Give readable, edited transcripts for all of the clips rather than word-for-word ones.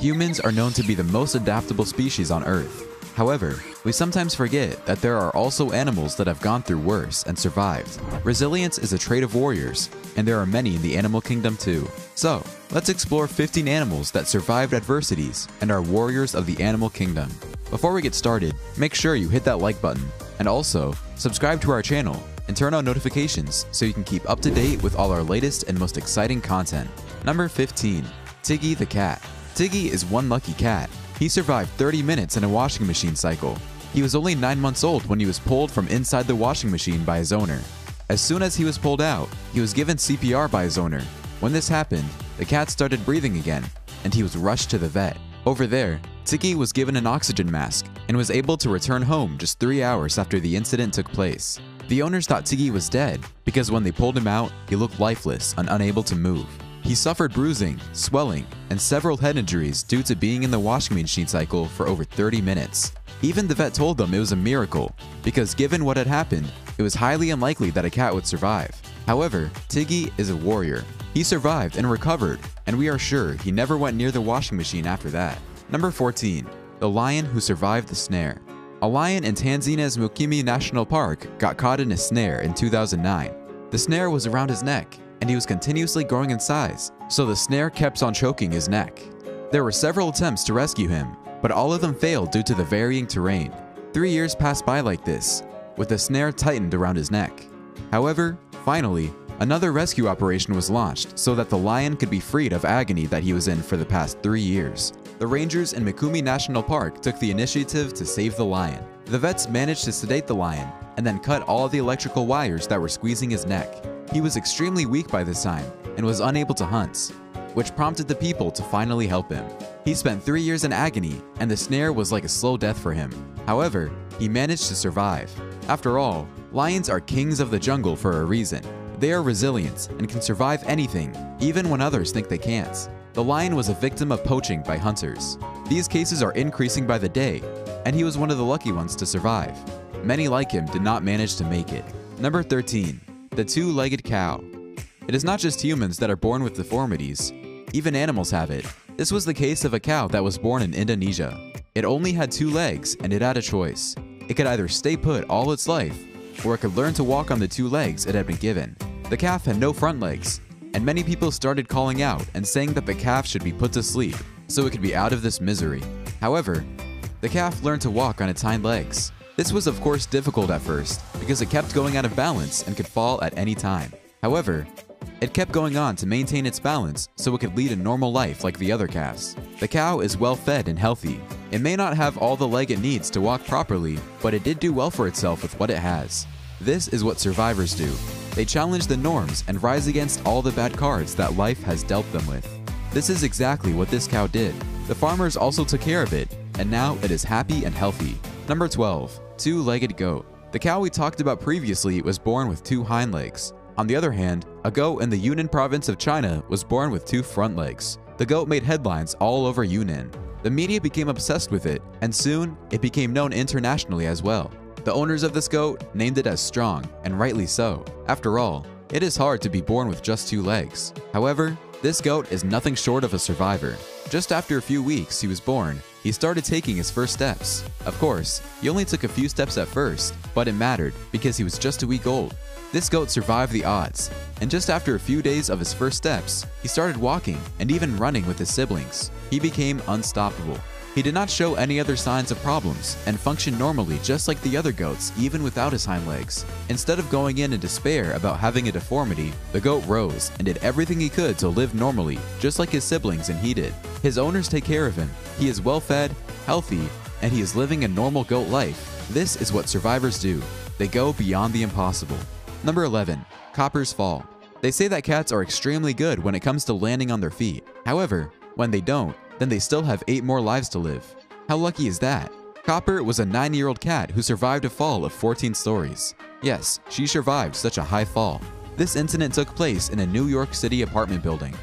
Humans are known to be the most adaptable species on Earth. However, we sometimes forget that there are also animals that have gone through worse and survived. Resilience is a trait of warriors, and there are many in the animal kingdom too. So, let's explore 15 animals that survived adversities and are warriors of the animal kingdom. Before we get started, make sure you hit that like button, and also, subscribe to our channel and turn on notifications so you can keep up to date with all our latest and most exciting content. Number 15. Tiggy the cat. Tiggy is one lucky cat. He survived 30 minutes in a washing machine cycle. He was only 9 months old when he was pulled from inside the washing machine by his owner. As soon as he was pulled out, he was given CPR by his owner. When this happened, the cat started breathing again, and he was rushed to the vet. Over there, Tiggy was given an oxygen mask and was able to return home just 3 hours after the incident took place. The owners thought Tiggy was dead because when they pulled him out, he looked lifeless and unable to move. He suffered bruising, swelling, and several head injuries due to being in the washing machine cycle for over 30 minutes. Even the vet told them it was a miracle, because given what had happened, it was highly unlikely that a cat would survive. However, Tiggy is a warrior. He survived and recovered, and we are sure he never went near the washing machine after that. Number 14. The lion who survived the snare. A lion in Tanzania's Mikumi National Park got caught in a snare in 2009. The snare was around his neck, and he was continuously growing in size, so the snare kept on choking his neck. There were several attempts to rescue him, but all of them failed due to the varying terrain. 3 years passed by like this, with the snare tightened around his neck. However, finally, another rescue operation was launched so that the lion could be freed of agony that he was in for the past 3 years. The rangers in Mikumi National Park took the initiative to save the lion. The vets managed to sedate the lion and then cut all the electrical wires that were squeezing his neck. He was extremely weak by this time and was unable to hunt, which prompted the people to finally help him. He spent 3 years in agony, and the snare was like a slow death for him. However, he managed to survive. After all, lions are kings of the jungle for a reason. They are resilient and can survive anything, even when others think they can't. The lion was a victim of poaching by hunters. These cases are increasing by the day, and he was one of the lucky ones to survive. Many like him did not manage to make it. Number 13. The two-legged cow. It is not just humans that are born with deformities. Even animals have it. This was the case of a cow that was born in Indonesia. It only had 2 legs, and it had a choice. It could either stay put all its life, or it could learn to walk on the 2 legs it had been given. The calf had no front legs, and many people started calling out and saying that the calf should be put to sleep so it could be out of this misery. However, the calf learned to walk on its hind legs. This was of course difficult at first because it kept going out of balance and could fall at any time. However, it kept going on to maintain its balance so it could lead a normal life like the other calves. The cow is well fed and healthy. It may not have all the leg it needs to walk properly, but it did do well for itself with what it has. This is what survivors do. They challenge the norms and rise against all the bad cards that life has dealt them with. This is exactly what this cow did. The farmers also took care of it, and now it is happy and healthy. Number 12. Two-legged goat. The cow we talked about previously was born with 2 hind legs. On the other hand, a goat in the Yunnan province of China was born with 2 front legs. The goat made headlines all over Yunnan. The media became obsessed with it, and soon it became known internationally as well. The owners of this goat named it as strong, and rightly so. After all, it is hard to be born with just 2 legs. However, this goat is nothing short of a survivor. Just after a few weeks he was born, he started taking his first steps. Of course, he only took a few steps at first, but it mattered because he was just a week old. This goat survived the odds, and just after a few days of his first steps, he started walking and even running with his siblings. He became unstoppable. He did not show any other signs of problems and functioned normally just like the other goats even without his hind legs. Instead of going in despair about having a deformity, the goat rose and did everything he could to live normally just like his siblings and he did. His owners take care of him. He is well fed, healthy, and he is living a normal goat life. This is what survivors do. They go beyond the impossible. Number 11. Coppers fall. They say that cats are extremely good when it comes to landing on their feet. However, when they don't, then they still have 8 more lives to live. How lucky is that? Copper was a 9-year-old cat who survived a fall of 14 stories. Yes, she survived such a high fall. This incident took place in a New York City apartment building.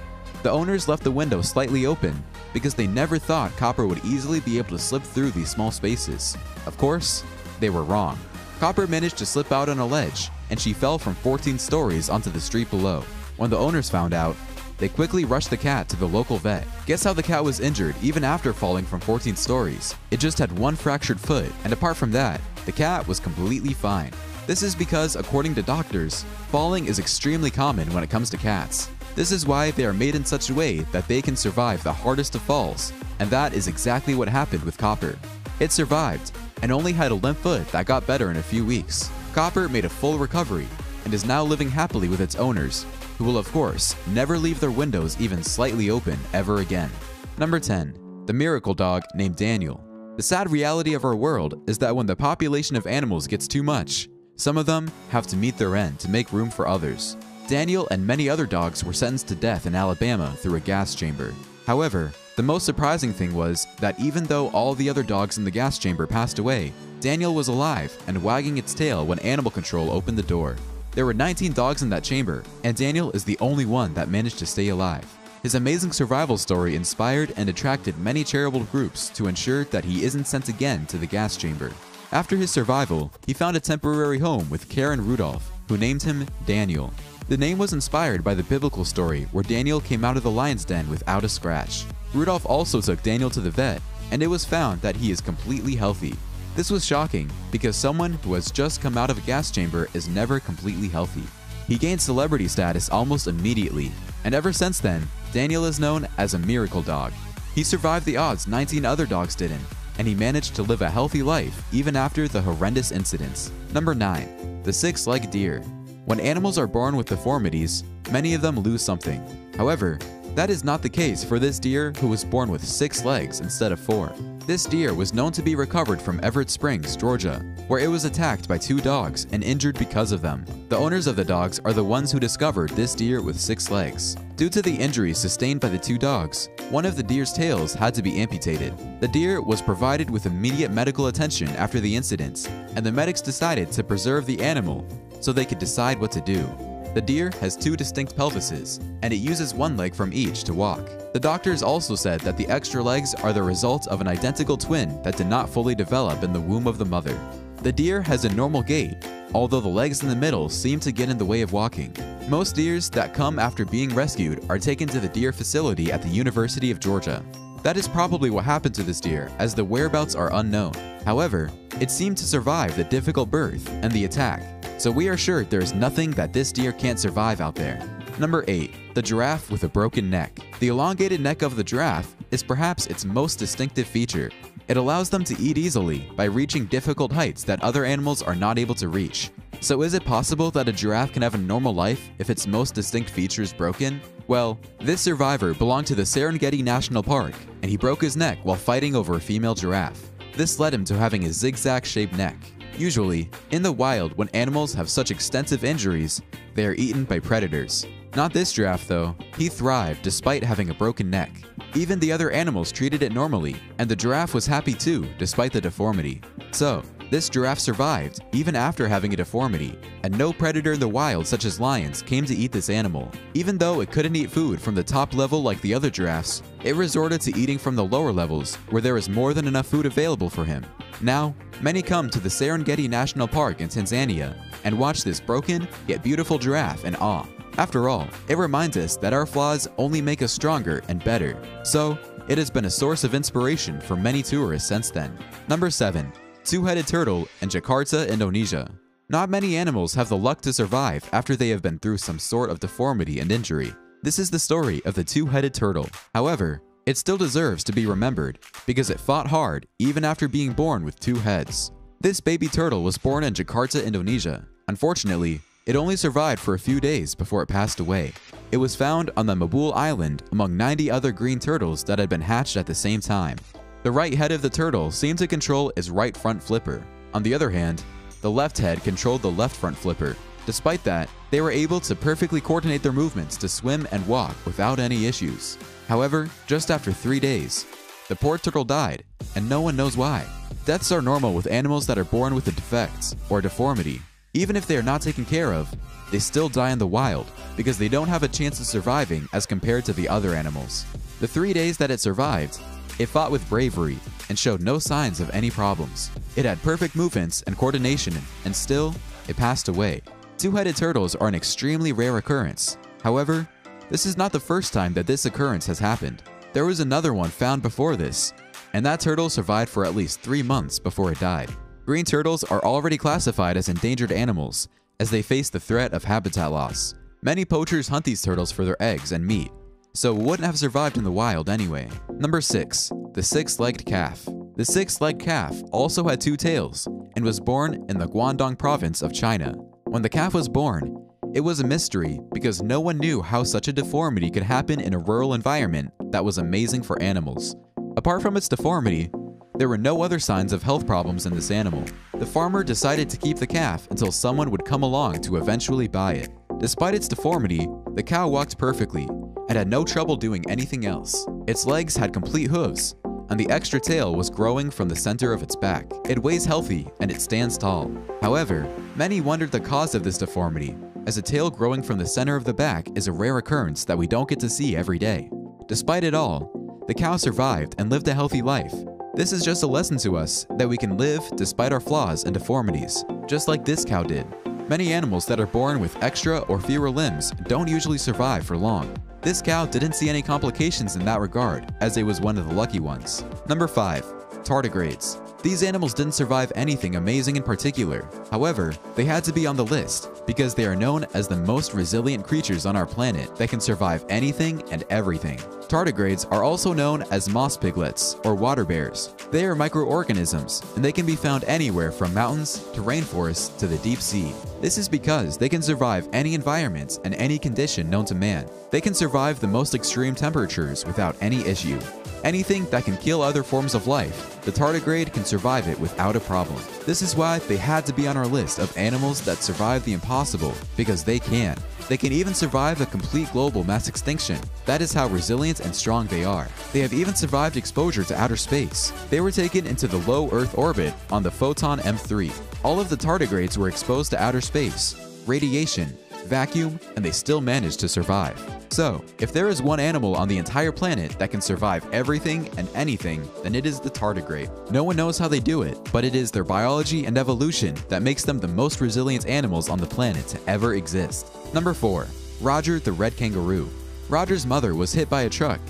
The owners left the window slightly open because they never thought Copper would easily be able to slip through these small spaces. Of course, they were wrong. Copper managed to slip out on a ledge, and she fell from 14 stories onto the street below. When the owners found out, they quickly rushed the cat to the local vet. Guess how the cat was injured even after falling from 14 stories? It just had one fractured foot, and apart from that, the cat was completely fine. This is because, according to doctors, falling is extremely common when it comes to cats. This is why they are made in such a way that they can survive the hardest of falls, and that is exactly what happened with Copper. It survived, and only had a limp foot that got better in a few weeks. Copper made a full recovery, and is now living happily with its owners, who will of course never leave their windows even slightly open ever again. Number 10. The miracle dog named Daniel. The sad reality of our world is that when the population of animals gets too much, some of them have to meet their end to make room for others. Daniel and many other dogs were sentenced to death in Alabama through a gas chamber. However, the most surprising thing was that even though all the other dogs in the gas chamber passed away, Daniel was alive and wagging its tail when animal control opened the door. There were 19 dogs in that chamber, and Daniel is the only one that managed to stay alive. His amazing survival story inspired and attracted many charitable groups to ensure that he isn't sent again to the gas chamber. After his survival, he found a temporary home with Karen Rudolph, who named him Daniel. The name was inspired by the biblical story where Daniel came out of the lion's den without a scratch. Rudolph also took Daniel to the vet, and it was found that he is completely healthy. This was shocking because someone who has just come out of a gas chamber is never completely healthy. He gained celebrity status almost immediately, and ever since then, Daniel is known as a miracle dog. He survived the odds 19 other dogs didn't, and he managed to live a healthy life even after the horrendous incidents. Number 9. The six-legged deer. When animals are born with deformities, many of them lose something. However, that is not the case for this deer who was born with 6 legs instead of 4. This deer was known to be recovered from Everett Springs, Georgia, where it was attacked by 2 dogs and injured because of them. The owners of the dogs are the ones who discovered this deer with 6 legs. Due to the injuries sustained by the 2 dogs, one of the deer's tails had to be amputated. The deer was provided with immediate medical attention after the incident, and the medics decided to preserve the animal so they could decide what to do. The deer has 2 distinct pelvises, and it uses 1 leg from each to walk. The doctors also said that the extra legs are the result of an identical twin that did not fully develop in the womb of the mother. The deer has a normal gait, although the legs in the middle seem to get in the way of walking. Most deers that come after being rescued are taken to the deer facility at the University of Georgia. That is probably what happened to this deer, as the whereabouts are unknown. However, it seemed to survive the difficult birth and the attack, so we are sure there is nothing that this deer can't survive out there. Number 8. The giraffe with a broken neck. The elongated neck of the giraffe is perhaps its most distinctive feature. It allows them to eat easily by reaching difficult heights that other animals are not able to reach. So is it possible that a giraffe can have a normal life if its most distinct feature is broken? Well, this survivor belonged to the Serengeti National Park, and he broke his neck while fighting over a female giraffe. This led him to having a zigzag-shaped neck. Usually, in the wild, when animals have such extensive injuries, they are eaten by predators. Not this giraffe though. He thrived despite having a broken neck. Even the other animals treated it normally, and the giraffe was happy too, despite the deformity. So, this giraffe survived even after having a deformity, and no predator in the wild such as lions came to eat this animal. Even though it couldn't eat food from the top level like the other giraffes, it resorted to eating from the lower levels where there is more than enough food available for him. Now, many come to the Serengeti National Park in Tanzania and watch this broken yet beautiful giraffe in awe. After all, it reminds us that our flaws only make us stronger and better. So, it has been a source of inspiration for many tourists since then. Number 7. Two-headed turtle in Jakarta, Indonesia. Not many animals have the luck to survive after they have been through some sort of deformity and injury. This is the story of the two-headed turtle. However, it still deserves to be remembered because it fought hard even after being born with 2 heads. This baby turtle was born in Jakarta, Indonesia. Unfortunately, it only survived for a few days before it passed away. It was found on the Mabul Island among 90 other green turtles that had been hatched at the same time. The right head of the turtle seemed to control its right front flipper. On the other hand, the left head controlled the left front flipper. Despite that, they were able to perfectly coordinate their movements to swim and walk without any issues. However, just after 3 days, the poor turtle died, and no one knows why. Deaths are normal with animals that are born with a defect or deformity. Even if they are not taken care of, they still die in the wild because they don't have a chance of surviving as compared to the other animals. The 3 days that it survived, it fought with bravery and showed no signs of any problems. It had perfect movements and coordination, and still, it passed away. Two-headed turtles are an extremely rare occurrence. However, This is not the first time that this occurrence has happened. There was another one found before this, and that turtle survived for at least 3 months before it died. Green turtles are already classified as endangered animals, as they face the threat of habitat loss. Many poachers hunt these turtles for their eggs and meat, so wouldn't have survived in the wild anyway. Number 6. The Six-Legged Calf. The six-legged calf also had 2 tails and was born in the Guangdong province of China. When the calf was born, it was a mystery because no one knew how such a deformity could happen in a rural environment that was amazing for animals. Apart from its deformity, there were no other signs of health problems in this animal. The farmer decided to keep the calf until someone would come along to eventually buy it. Despite its deformity, the cow walked perfectly and had no trouble doing anything else. Its legs had complete hooves, and the extra tail was growing from the center of its back. It weighs healthy and it stands tall. However, many wondered the cause of this deformity, as a tail growing from the center of the back is a rare occurrence that we don't get to see every day. Despite it all, the cow survived and lived a healthy life. This is just a lesson to us that we can live despite our flaws and deformities, just like this cow did. Many animals that are born with extra or fewer limbs don't usually survive for long. This cow didn't see any complications in that regard, as it was one of the lucky ones. Number 5. Tardigrades. These animals didn't survive anything amazing in particular. However, they had to be on the list because they are known as the most resilient creatures on our planet that can survive anything and everything. Tardigrades are also known as moss piglets or water bears. They are microorganisms, and they can be found anywhere from mountains to rainforests to the deep sea. This is because they can survive any environment and any condition known to man. They can survive the most extreme temperatures without any issue. Anything that can kill other forms of life, the tardigrade can survive it without a problem. This is why they had to be on our list of animals that survive the impossible, because they can. They can even survive a complete global mass extinction. That is how resilient and strong they are. They have even survived exposure to outer space. They were taken into the low Earth orbit on the Photon M3. All of the tardigrades were exposed to outer space, radiation, vacuum, and they still managed to survive. So, if there is one animal on the entire planet that can survive everything and anything, then it is the tardigrade. No one knows how they do it, but it is their biology and evolution that makes them the most resilient animals on the planet to ever exist. Number 4. Roger the Red Kangaroo. Roger's mother was hit by a truck,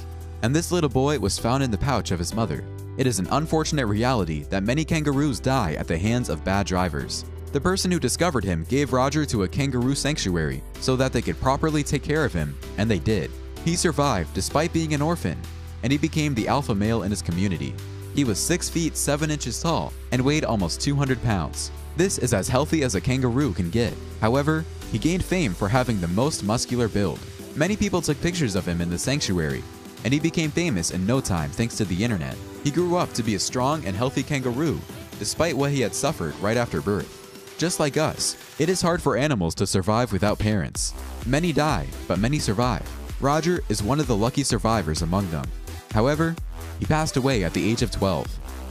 and this little boy was found in the pouch of his mother. It is an unfortunate reality that many kangaroos die at the hands of bad drivers. The person who discovered him gave Roger to a kangaroo sanctuary so that they could properly take care of him, and they did. He survived despite being an orphan, and he became the alpha male in his community. He was 6 feet 7 inches tall and weighed almost 200 pounds. This is as healthy as a kangaroo can get. However, he gained fame for having the most muscular build. Many people took pictures of him in the sanctuary, and he became famous in no time thanks to the internet. He grew up to be a strong and healthy kangaroo, despite what he had suffered right after birth. Just like us, it is hard for animals to survive without parents. Many die, but many survive. Roger is one of the lucky survivors among them. However, he passed away at the age of 12.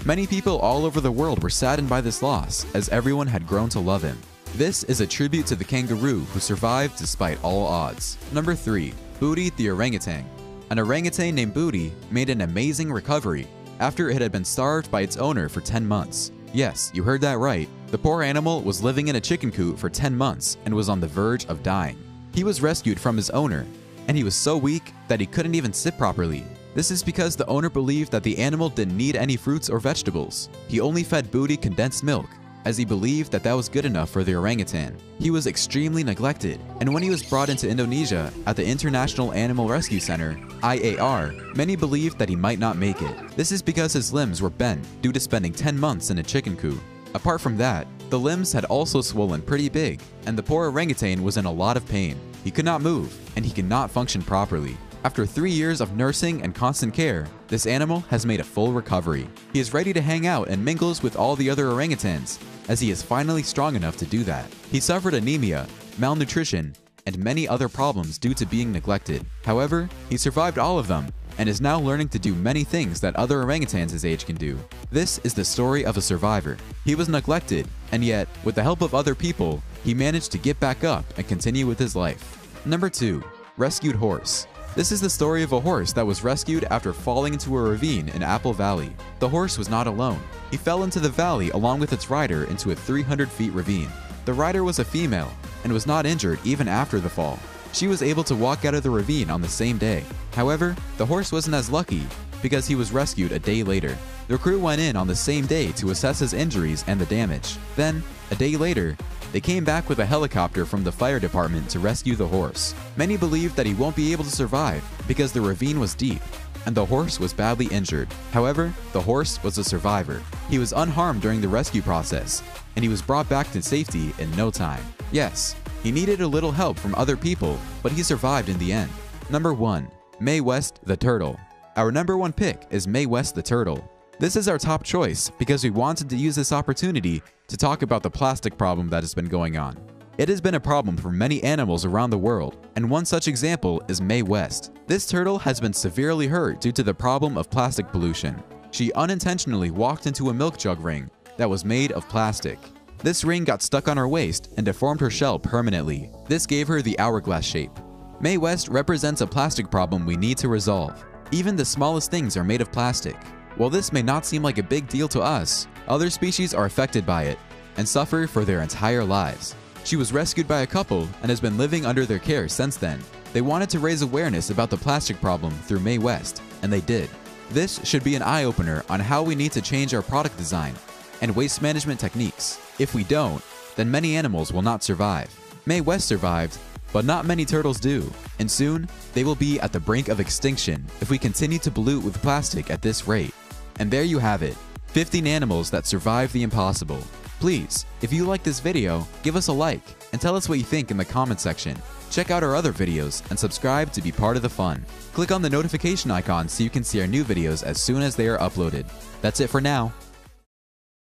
Many people all over the world were saddened by this loss, as everyone had grown to love him. This is a tribute to the kangaroo who survived despite all odds. Number 3. Budi the orangutan. An orangutan named Budi made an amazing recovery after it had been starved by its owner for 10 months. Yes, you heard that right. The poor animal was living in a chicken coop for 10 months and was on the verge of dying. He was rescued from his owner, and he was so weak that he couldn't even sit properly. This is because the owner believed that the animal didn't need any fruits or vegetables. He only fed Budi condensed milk, as he believed that that was good enough for the orangutan. He was extremely neglected, and when he was brought into Indonesia at the International Animal Rescue Center, IAR, many believed that he might not make it. This is because his limbs were bent due to spending 10 months in a chicken coop. Apart from that, the limbs had also swollen pretty big, and the poor orangutan was in a lot of pain. He could not move, and he could not function properly. After 3 years of nursing and constant care, this animal has made a full recovery. He is ready to hang out and mingles with all the other orangutans, as he is finally strong enough to do that. He suffered anemia, malnutrition, and many other problems due to being neglected. However, he survived all of them and is now learning to do many things that other orangutans his age can do. This is the story of a survivor. He was neglected, and yet, with the help of other people, he managed to get back up and continue with his life. Number 2. Rescued horse. This is the story of a horse that was rescued after falling into a ravine in Apple Valley. The horse was not alone. He fell into the valley along with its rider into a 300 feet ravine. The rider was a female and was not injured even after the fall. She was able to walk out of the ravine on the same day. However, the horse wasn't as lucky because he was rescued a day later. The crew went in on the same day to assess his injuries and the damage. Then, a day later, they came back with a helicopter from the fire department to rescue the horse. Many believed that he won't be able to survive because the ravine was deep and the horse was badly injured. However, the horse was a survivor. He was unharmed during the rescue process, and he was brought back to safety in no time. Yes, he needed a little help from other people, but he survived in the end. Number 1. Mae West the Turtle. Our number 1 pick is Mae West the Turtle. This is our top choice because we wanted to use this opportunity to talk about the plastic problem that has been going on. It has been a problem for many animals around the world, and one such example is Mae West. This turtle has been severely hurt due to the problem of plastic pollution. She unintentionally walked into a milk jug ring that was made of plastic. This ring got stuck on her waist and deformed her shell permanently. This gave her the hourglass shape. Mae West represents a plastic problem we need to resolve. Even the smallest things are made of plastic. While this may not seem like a big deal to us, other species are affected by it and suffer for their entire lives. She was rescued by a couple and has been living under their care since then. They wanted to raise awareness about the plastic problem through Mae West, and they did. This should be an eye-opener on how we need to change our product design and waste management techniques. If we don't, then many animals will not survive. Mae West survived, but not many turtles do, and soon they will be at the brink of extinction if we continue to pollute with plastic at this rate. And there you have it, 15 animals that survived the impossible. Please, if you like this video, give us a like and tell us what you think in the comment section. Check out our other videos and subscribe to be part of the fun. Click on the notification icon so you can see our new videos as soon as they are uploaded. That's it for now.